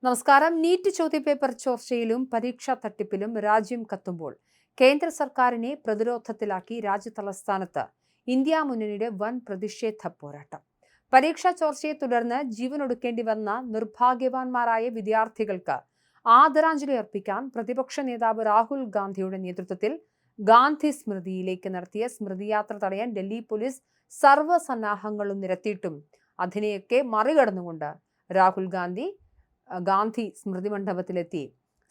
നമസ്കാരം. നീറ്റ് ചോദ്യപേപ്പർ ചോർച്ചയിലും പരീക്ഷാ തട്ടിപ്പിലും രാജ്യം കത്തുമ്പോൾ കേന്ദ്ര സർക്കാരിനെ പ്രതിരോധത്തിലാക്കി രാജ്യതലസ്ഥാനത്ത് ഇന്ത്യ മുന്നണിയുടെ വൻ പ്രതിഷേധ പോരാട്ടം. പരീക്ഷാ ചോർച്ചയെ തുടർന്ന് ജീവനൊടുക്കേണ്ടി വന്ന നിർഭാഗ്യവാന്മാരായ വിദ്യാർത്ഥികൾക്ക് ആദരാഞ്ജലി അർപ്പിക്കാൻ പ്രതിപക്ഷ നേതാവ് രാഹുൽ ഗാന്ധിയുടെ നേതൃത്വത്തിൽ ഗാന്ധി സ്മൃതിയിലേക്ക് നടത്തിയ സ്മൃതിയാത്ര തടയാൻ ഡൽഹി പോലീസ് സർവ്വസന്നാഹങ്ങളും നിരത്തിയിട്ടും അതിനെയൊക്കെ മറികടന്നുകൊണ്ട് രാഹുൽ ഗാന്ധി സ്മൃതി മണ്ഡപത്തിലെത്തി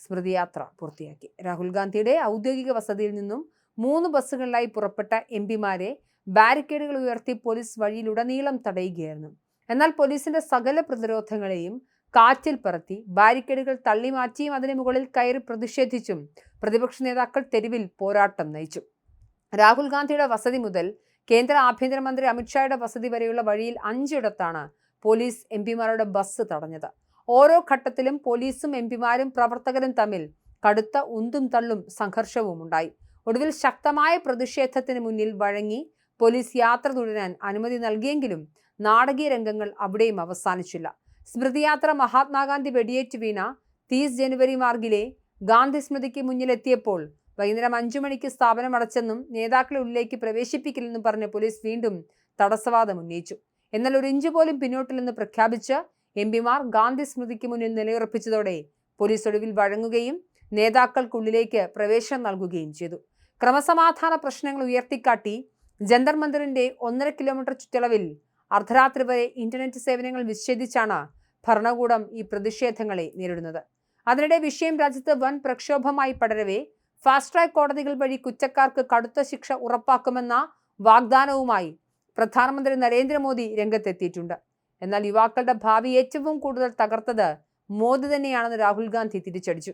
സ്മൃതിയാത്ര പൂർത്തിയാക്കി. രാഹുൽ ഗാന്ധിയുടെ ഔദ്യോഗിക വസതിയിൽ നിന്നും 3 ബസ്സുകളിലായി പുറപ്പെട്ട എംപിമാരെ ബാരിക്കേഡുകൾ ഉയർത്തി പോലീസ് വഴിയിലുടനീളം തടയുകയായിരുന്നു. എന്നാൽ പോലീസിന്റെ സകല പ്രതിരോധങ്ങളെയും കാറ്റിൽ പറത്തി ബാരിക്കേഡുകൾ തള്ളിമാറ്റിയും അതിന് മുകളിൽ കയറി പ്രതിഷേധിച്ചും പ്രതിപക്ഷ നേതാക്കൾ തെരുവിൽ പോരാട്ടം നയിച്ചു. രാഹുൽ ഗാന്ധിയുടെ വസതി മുതൽ കേന്ദ്ര ആഭ്യന്തരമന്ത്രി അമിത്ഷായുടെ വസതി വരെയുള്ള വഴിയിൽ 5 ഇടത്താണ് പോലീസ് എംപിമാരുടെ ബസ് തടഞ്ഞത്. ഓരോ ഘട്ടത്തിലും പോലീസും എംപിമാരും പ്രവർത്തകരും തമ്മിൽ കടുത്ത ഉന്തും തള്ളും സംഘർഷവും ഉണ്ടായി. ഒടുവിൽ ശക്തമായ പ്രതിഷേധത്തിന് മുന്നിൽ വഴങ്ങി പോലീസ് യാത്ര തുടരാൻ അനുമതി നൽകിയെങ്കിലും നാടകീയ രംഗങ്ങൾ അവിടെയും അവസാനിച്ചില്ല. സ്മൃതിയാത്ര മഹാത്മാഗാന്ധി വെടിയേറ്റ് വീണ 30 ജനുവരി മാർഗിലെ ഗാന്ധി സ്മൃതിക്ക് മുന്നിലെത്തിയപ്പോൾ വൈകുന്നേരം 5 മണിക്ക് സ്ഥാപനം അടച്ചെന്നും നേതാക്കളെ ഉള്ളിലേക്ക് പ്രവേശിപ്പിക്കില്ലെന്നും പറഞ്ഞ് പോലീസ് വീണ്ടും തടസ്സവാദം ഉന്നയിച്ചു. എന്നാൽ ഒരു ഇഞ്ച് പോലും പിന്നോട്ടില്ലെന്ന് പ്രഖ്യാപിച്ച് എംപിമാർ ഗാന്ധി സ്മൃതിക്ക് മുന്നിൽ നിലയുറപ്പിച്ചതോടെ പോലീസ് ഒടുവിൽ വഴങ്ങുകയും നേതാക്കൾക്കുള്ളിലേക്ക് പ്രവേശനം നൽകുകയും ചെയ്തു. ക്രമസമാധാന പ്രശ്നങ്ങൾ ഉയർത്തിക്കാട്ടി ജന്തർ മന്ദിറിന്റെ 1.5 കിലോമീറ്റർ ചുറ്റളവിൽ അർദ്ധരാത്രി വരെ ഇന്റർനെറ്റ് സേവനങ്ങൾ വിച്ഛേദിച്ചാണ് ഭരണകൂടം ഈ പ്രതിഷേധങ്ങളെ നേരിടുന്നത്. അതിനിടെ വിഷയം രാജ്യത്ത് വൻ പ്രക്ഷോഭമായി പടരവേ ഫാസ്റ്റ് ട്രാക്ക് കോടതികൾ വഴി കുറ്റക്കാർക്ക് കടുത്ത ശിക്ഷ ഉറപ്പാക്കുമെന്ന വാഗ്ദാനവുമായി പ്രധാനമന്ത്രി നരേന്ദ്രമോദി രംഗത്തെത്തിയിട്ടുണ്ട്. എന്നാൽ യുവാക്കളുടെ ഭാവി ഏറ്റവും കൂടുതൽ തകർത്തത് മോദി തന്നെയാണെന്ന് രാഹുൽ ഗാന്ധി തിരിച്ചടിച്ചു.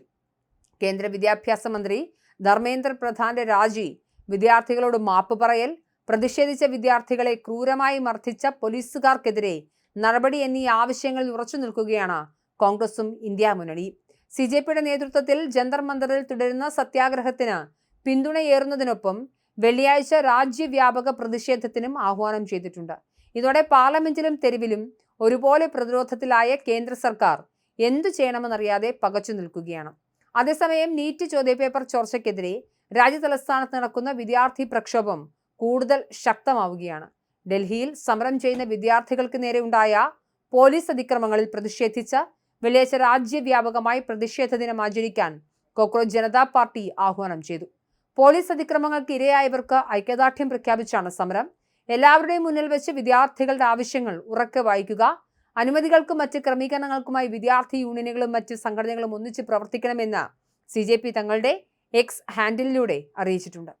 കേന്ദ്ര വിദ്യാഭ്യാസ മന്ത്രി ധർമ്മേന്ദ്ര പ്രധാന്റെ രാജി, വിദ്യാർത്ഥികളോട് മാപ്പ് പറയൽ, പ്രതിഷേധിച്ച വിദ്യാർത്ഥികളെ ക്രൂരമായി മർദ്ദിച്ച പോലീസുകാർക്കെതിരെ നടപടി എന്നീ ആവശ്യങ്ങളിൽ ഉറച്ചു നിൽക്കുകയാണ് കോൺഗ്രസും ഇന്ത്യ മുന്നണിയും. CJPയുടെ നേതൃത്വത്തിൽ ജന്തർ മന്ദിറിൽ തുടരുന്ന സത്യാഗ്രഹത്തിന് പിന്തുണയേറുന്നതിനൊപ്പം വെള്ളിയാഴ്ച രാജ്യവ്യാപക പ്രതിഷേധത്തിനും ആഹ്വാനം ചെയ്തിട്ടുണ്ട്. ഇതോടെ പാർലമെന്റിലും തെരുവിലും ഒരുപോലെ പ്രതിരോധത്തിലായ കേന്ദ്ര സർക്കാർ എന്തു ചെയ്യണമെന്നറിയാതെ പകച്ചു നിൽക്കുകയാണ്. അതേസമയം നീറ്റ് ചോദ്യപേപ്പർ ചോർച്ചയ്ക്കെതിരെ രാജ്യതലസ്ഥാനത്ത് നടക്കുന്ന വിദ്യാർത്ഥി പ്രക്ഷോഭം കൂടുതൽ ശക്തമാവുകയാണ്. ഡൽഹിയിൽ സമരം ചെയ്യുന്ന വിദ്യാർത്ഥികൾക്ക് നേരെ ഉണ്ടായ പോലീസ് അതിക്രമങ്ങളിൽ പ്രതിഷേധിച്ച് വെള്ളിയാഴ്ച രാജ്യവ്യാപകമായി പ്രതിഷേധ ദിനം ആചരിക്കാൻ കോക്രോച്ച് ജനതാ പാർട്ടി ആഹ്വാനം ചെയ്തു. പോലീസ് അതിക്രമങ്ങൾക്ക് ഇരയായവർക്ക് ഐക്യദാർഢ്യം പ്രഖ്യാപിച്ചാണ് സമരം. എല്ലാവരുടെയും മുന്നിൽ വെച്ച് വിദ്യാർത്ഥികളുടെ ആവശ്യങ്ങൾ ഉറക്കെ വായിക്കുക, അനുമതികൾക്കും മറ്റ് ക്രമീകരണങ്ങൾക്കുമായി വിദ്യാർത്ഥി യൂണിയനുകളും മറ്റ് സംഘടനകളും ഒന്നിച്ച് പ്രവർത്തിക്കണമെന്ന് CJP തങ്ങളുടെ X ഹാൻഡിലിലൂടെ അറിയിച്ചിട്ടുണ്ട്.